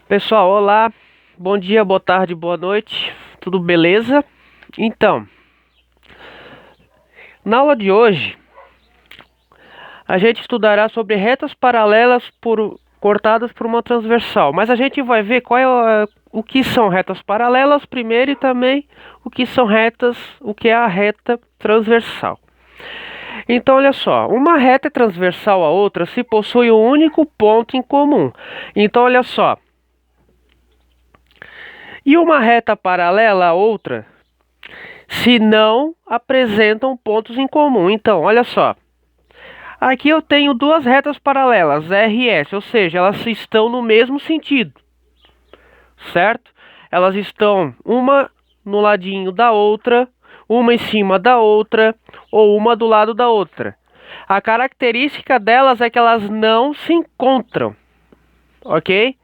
Pessoal, olá, bom dia, boa tarde, boa noite, tudo beleza? Então, na aula de hoje, a gente estudará sobre retas paralelas cortadas por uma transversal, mas a gente vai ver o que são retas paralelas primeiro e também o que é a reta transversal. Então, olha só, uma reta é transversal à outra se possui um único ponto em comum. Então, olha só, e uma reta paralela à outra se não apresentam pontos em comum. Então, olha só. Aqui eu tenho duas retas paralelas, R e S, ou seja, elas estão no mesmo sentido, certo? Elas estão uma no ladinho da outra, uma em cima da outra, ou uma do lado da outra. A característica delas é que elas não se encontram, ok?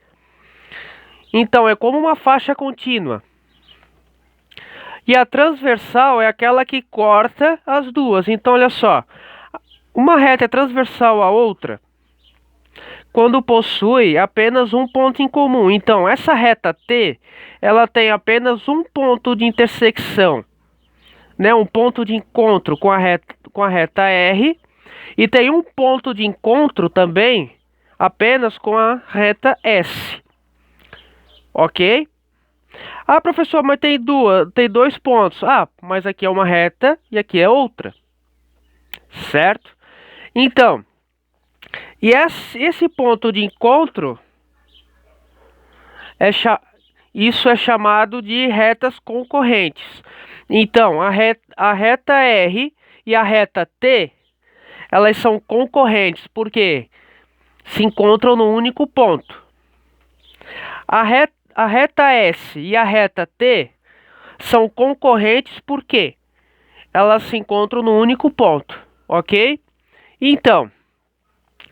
Então, é como uma faixa contínua. E a transversal é aquela que corta as duas. Então, olha só. Uma reta é transversal à outra quando possui apenas um ponto em comum. Então, essa reta T, ela tem apenas um ponto de intersecção, né? Um ponto de encontro com a reta R. E tem um ponto de encontro também apenas com a reta S. Ok? Ah, professor, mas tem dois pontos. Ah, mas aqui é uma reta e aqui é outra. Certo? Então, esse ponto de encontro, é isso é chamado de retas concorrentes. Então, a reta R e a reta T, elas são concorrentes, porque se encontram no único ponto. A reta S e a reta T são concorrentes porque elas se encontram no único ponto, ok? Então,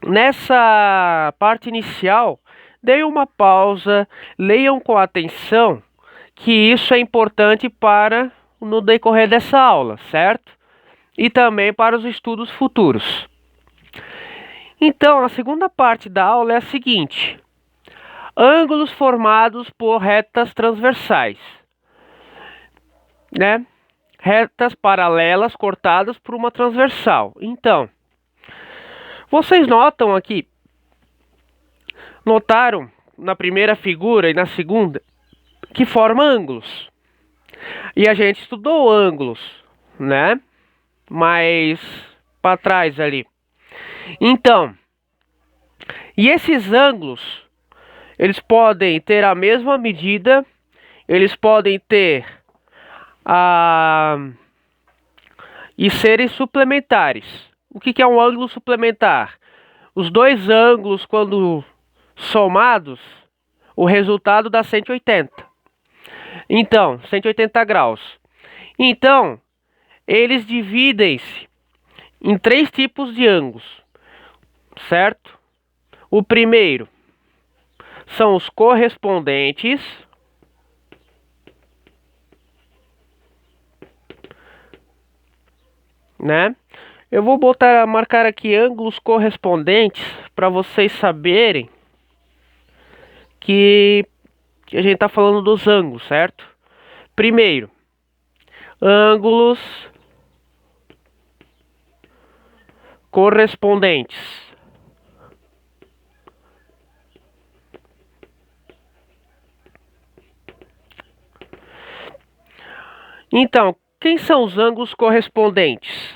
nessa parte inicial, dei uma pausa, leiam com atenção, que isso é importante para no decorrer dessa aula, certo? E também para os estudos futuros. Então, a segunda parte da aula é a seguinte: ângulos formados por retas transversais, né? Retas paralelas cortadas por uma transversal. Então, vocês notaram na primeira figura e na segunda, que forma ângulos. E a gente estudou ângulos, né? Mais para trás ali. Então, e esses ângulos, eles podem ter a mesma medida, eles podem ter a e serem suplementares. O que é um ângulo suplementar? Os dois ângulos, quando somados, o resultado dá 180. Então, 180 graus. Então, eles dividem-se em três tipos de ângulos, certo? O primeiro são os correspondentes, né? Eu vou marcar aqui ângulos correspondentes para vocês saberem que a gente está falando dos ângulos, certo? Primeiro, ângulos correspondentes. Então, quem são os ângulos correspondentes?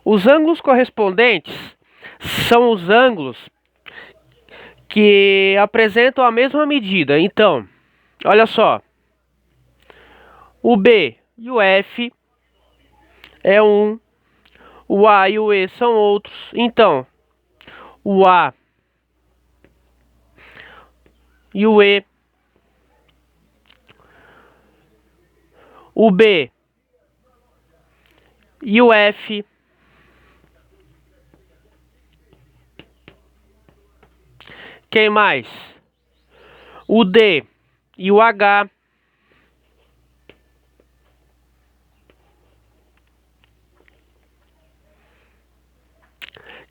Os ângulos correspondentes são os ângulos que apresentam a mesma medida. Então, olha só. O B e o F é um, o A e o E são outros. Então, o A e o E, o B e o F, quem mais? O D e o H,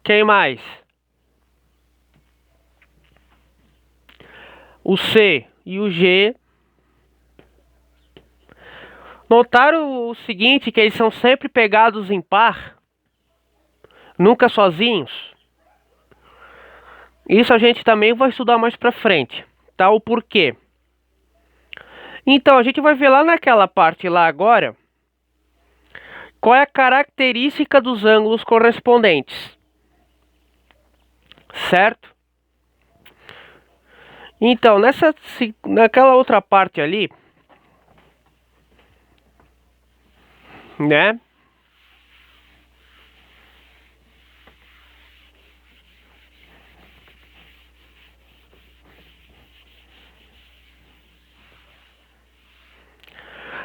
quem mais? o C e o G. Notaram o seguinte, que eles são sempre pegados em par, nunca sozinhos? Isso a gente também vai estudar mais pra frente, tá? O porquê. Então, a gente vai ver lá naquela parte lá agora, qual é a característica dos ângulos correspondentes. Certo? Então, naquela outra parte ali, né?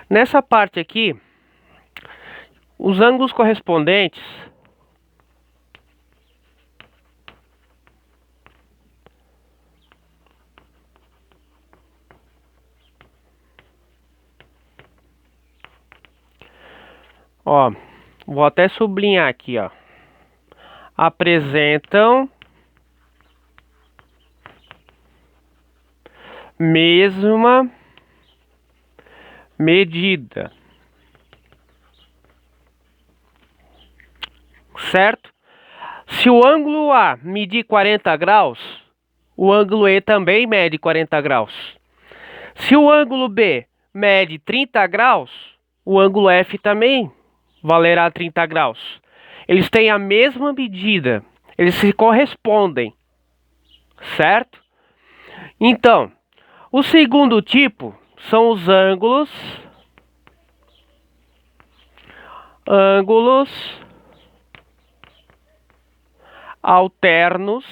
Nessa parte aqui, os ângulos correspondentes ó, vou até sublinhar aqui, ó. Apresentam mesma medida. Certo? Se o ângulo A medir 40 graus, o ângulo E também mede 40 graus. Se o ângulo B mede 30 graus, o ângulo F também valerá 30 graus. Eles têm a mesma medida, eles se correspondem, certo? Então, o segundo tipo são os ângulos alternos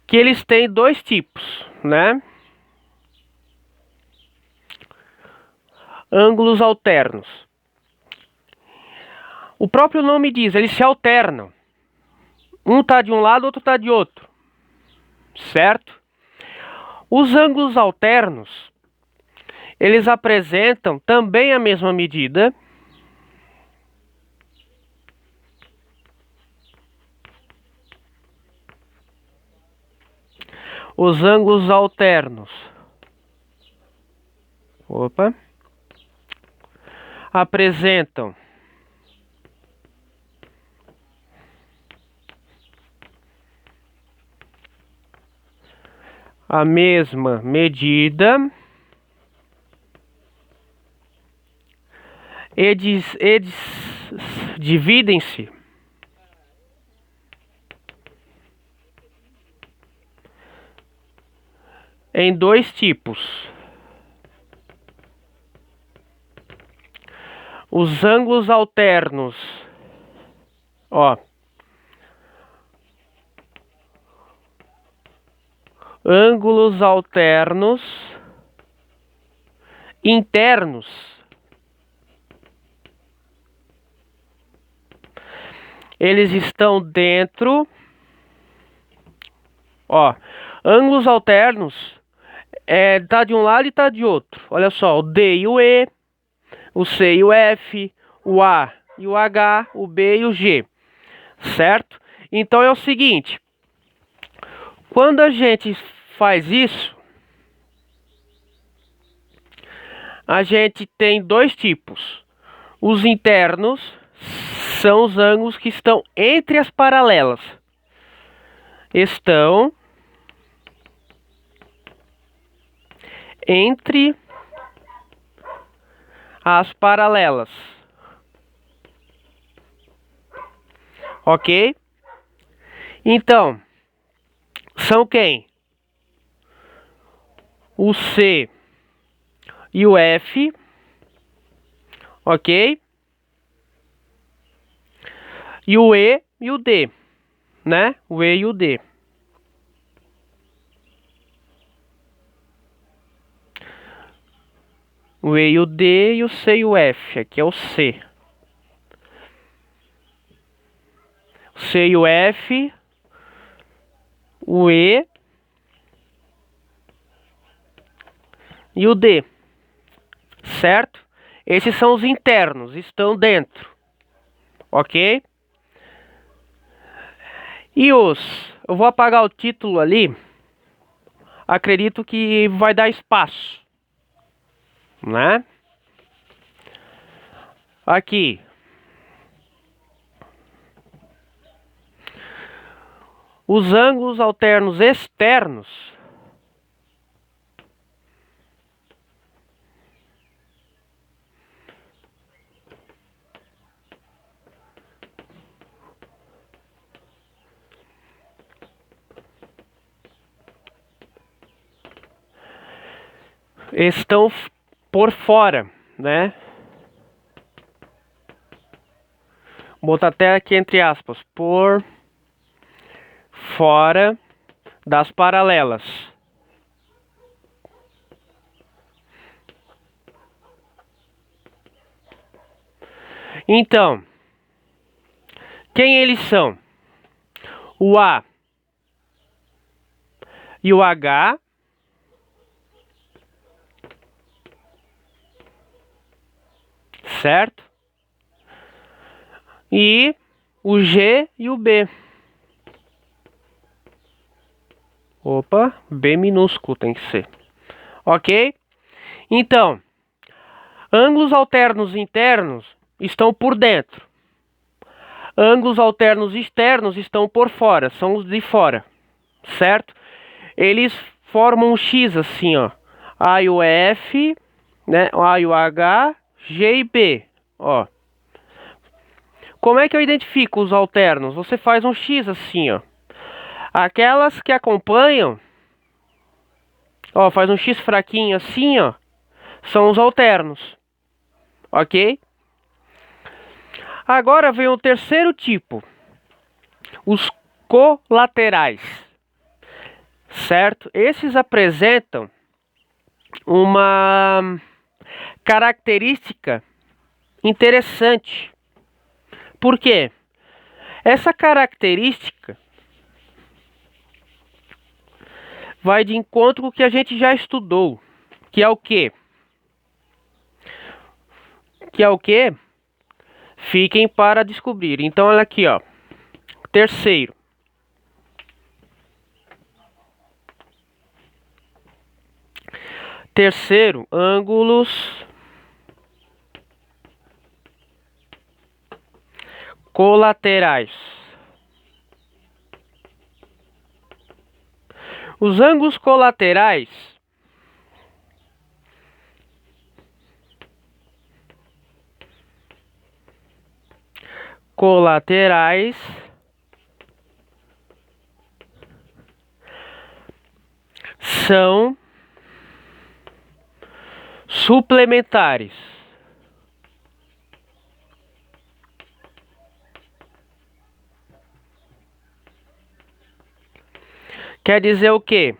que eles têm dois tipos, né? Ângulos alternos. O próprio nome diz, eles se alternam. Um está de um lado, outro está de outro. Certo? Os ângulos alternos, eles apresentam também a mesma medida. Os ângulos alternos. Apresentam a mesma medida e dividem-se em dois tipos. Os ângulos alternos, ó, ângulos alternos internos. Eles estão dentro, ó, ângulos alternos tá de um lado e tá de outro. Olha só, o D e o E, o C e o F, o A e o H, o B e o G, certo? Então é o seguinte, quando a gente faz isso, a gente tem dois tipos. Os internos são os ângulos que estão entre as paralelas. Estão entre as paralelas. Ok? Então, são quem? O C e o F. Ok? E o E e o D, né? O E e o D. O E e o D e o C e o F. Aqui é o C. O C e o F. O E e o D. Certo? Esses são os internos, estão dentro. Ok? Eu vou apagar o título ali. Acredito que vai dar espaço, né? Aqui. Os ângulos alternos externos estão por fora, né? Vou botar até aqui entre aspas, por fora das paralelas. Então, quem eles são? O A e o H, certo? E o G e o B. Opa, B minúsculo tem que ser. Ok? Então, ângulos alternos internos estão por dentro. Ângulos alternos externos estão por fora, são os de fora, certo? Eles formam um X assim, ó. A e o F, né? A e o H, G e B, ó. Como é que eu identifico os alternos? Você faz um X assim, ó. Aquelas que acompanham, ó, faz um X fraquinho assim, ó, são os alternos, ok? Agora vem o terceiro tipo, os colaterais, certo? Esses apresentam uma característica interessante. Por quê? Essa característica vai de encontro com o que a gente já estudou, que é o quê? Que é o quê? Fiquem para descobrir. Então, olha aqui, ó. Terceiro. Terceiro, ângulos colaterais. Os ângulos colaterais são suplementares. Quer dizer o quê?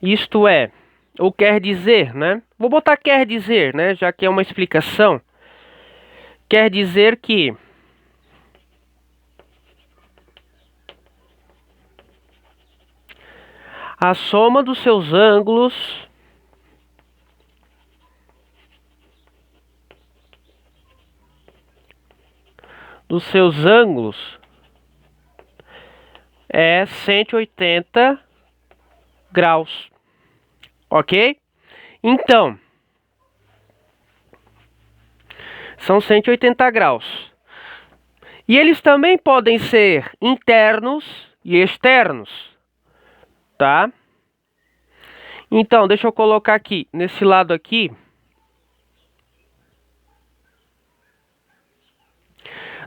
Isto é, ou quer dizer, né? Vou botar quer dizer, né? Já que é uma explicação. Quer dizer que a soma dos seus ângulos é 180 graus, ok? Então, são 180 graus. E eles também podem ser internos e externos, tá? Então, deixa eu colocar aqui, nesse lado aqui.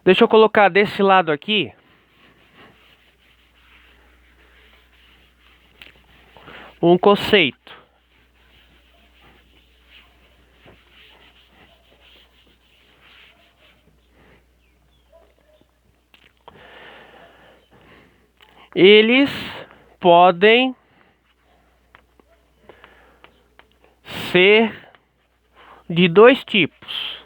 Deixa eu colocar desse lado aqui. Um conceito. Eles podem ser de dois tipos.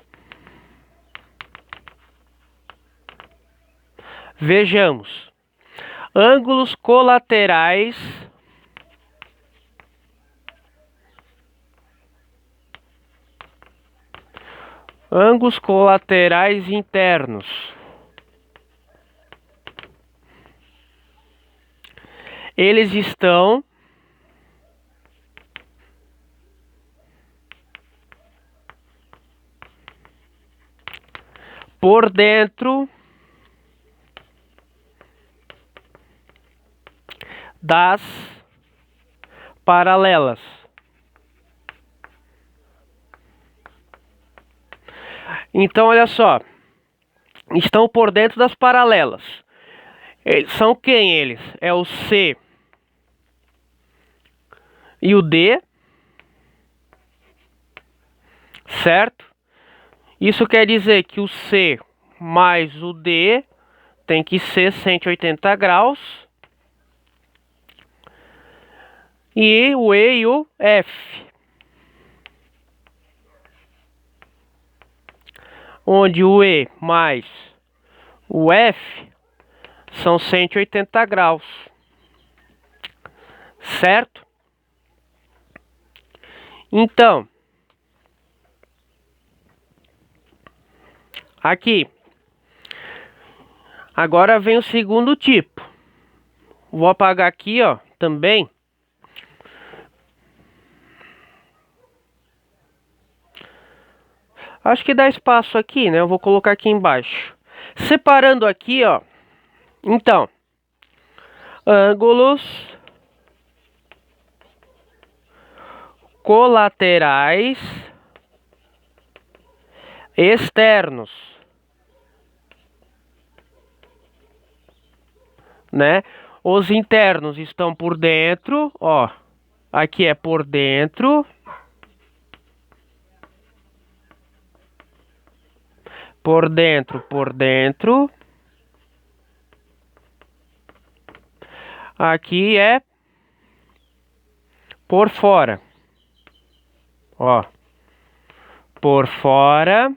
Vejamos. Ângulos colaterais internos. Eles estão por dentro das paralelas. Então, olha só. Estão por dentro das paralelas. Eles são quem eles? É o C e o D. Certo? Isso quer dizer que o C mais o D tem que ser 180 graus. E o E e o F. Onde o E mais o F são 180 graus. Certo? Então, aqui. Agora vem o segundo tipo. Vou apagar aqui, ó, também. Acho que dá espaço aqui, né? Eu vou colocar aqui embaixo. Separando aqui, ó. Então, ângulos colaterais externos, né? Os internos estão por dentro, ó. Aqui é por dentro. Por dentro, por dentro. Aqui é por fora. Ó. Por fora.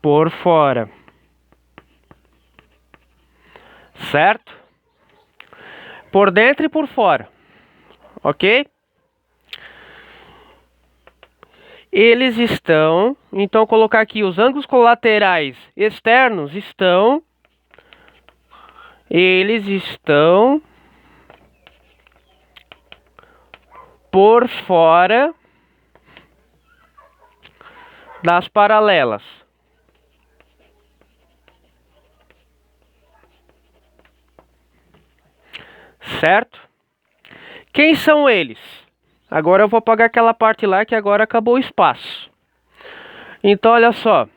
Por fora. Certo? Por dentro e por fora. Ok? Eles estão, então colocar aqui os ângulos colaterais externos estão, eles estão por fora das paralelas. Certo? Quem são eles? Agora eu vou apagar aquela parte lá que agora acabou o espaço. Então, olha só.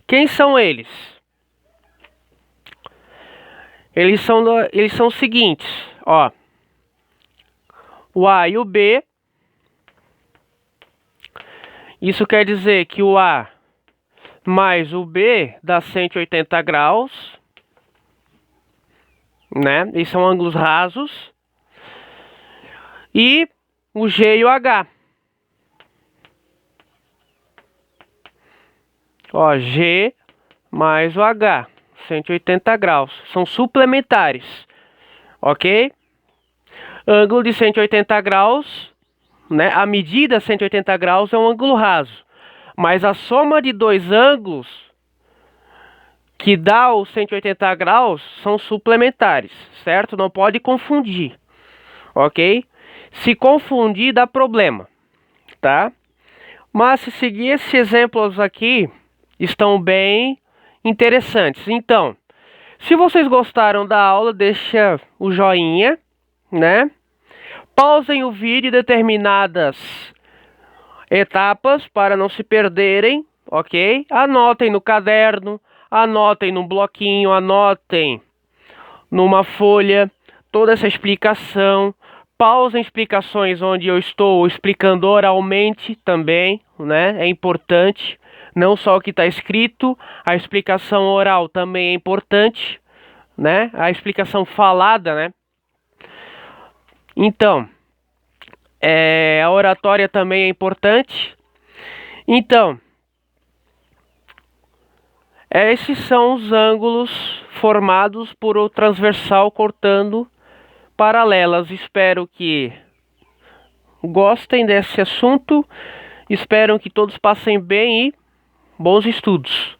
Quem são eles? Eles são os seguintes, ó. O A e o B. Isso quer dizer que o A mais o B dá 180 graus. Né? Eles são ângulos rasos. E o G e o H. Ó, G mais o H, 180 graus. São suplementares. Ok? Ângulo de 180 graus, né? A medida 180 graus é um ângulo raso. Mas a soma de dois ângulos que dá os 180 graus são suplementares, certo? Não pode confundir, ok? Se confundir dá problema, tá? Mas se seguir esses exemplos aqui, estão bem interessantes. Então, se vocês gostaram da aula, deixa o joinha, né? Pausem o vídeo em determinadas etapas para não se perderem, ok? Anotem no caderno, anotem num bloquinho, anotem numa folha toda essa explicação. Pausem explicações onde eu estou explicando oralmente também, né? É importante. Não só o que está escrito, a explicação oral também é importante, né? A explicação falada, né? Então, a oratória também é importante. Então, esses são os ângulos formados por o transversal cortando paralelas. Espero que gostem desse assunto. Espero que todos passem bem e bons estudos.